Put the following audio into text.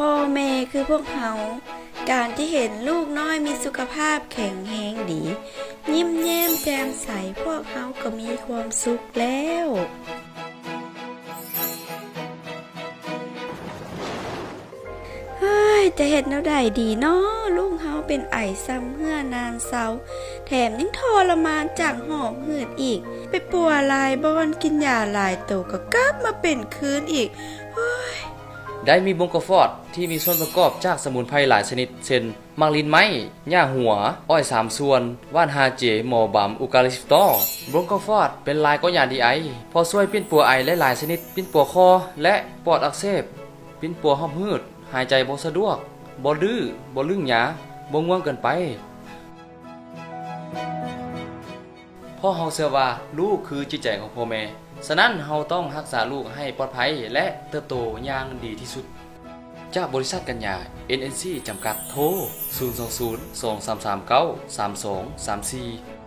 พ่อแม่คือพวกเขาการที่เห็นลูกน้อยมีสุขภาพแข็งแรงดี ยิ้มแย้มแจ่มใสพวกเขาก็มีความสุขแล้วเฮ้ยจะเห็นแนวใดดีเนาะลูกเฮาเป็นไอซ้ำเหื่อนานเศร้าแถมยังทรมานจากหอบหืดอีกไปปัวลายบอนกินยาหลายโตก็กลับมาเป็นคืนอีกได้มีบงกฟอดที่มีส่วนประกอบจากสมุนไพรหลายชนิดเช่นมังลินไม้หญ้าหัวอ้อย3ส่วนว่านฮาเจหมอบำอูกาลิปตอบงกฟอดเป็นลายก็ยาดีไอพอช่วยปิ้นปัวไอและหลายชนิดปิ้นปัวคอและปอดอักเสบปิ้นปัวหอบหืดหายใจบ่สะดวกบ่ดื้อบ่ลึงหยาบ่ง่วงเกินไปพ่อเฮาเชื่อว่าลูกคือจิตใจของพ่อแม่ฉะนั้นเฮาต้องรักษาลูกให้ปลอดภัยและเติบโตอย่างดีที่สุดจากบริษัทกัญญา NNC จำกัดโทร020 2339 3234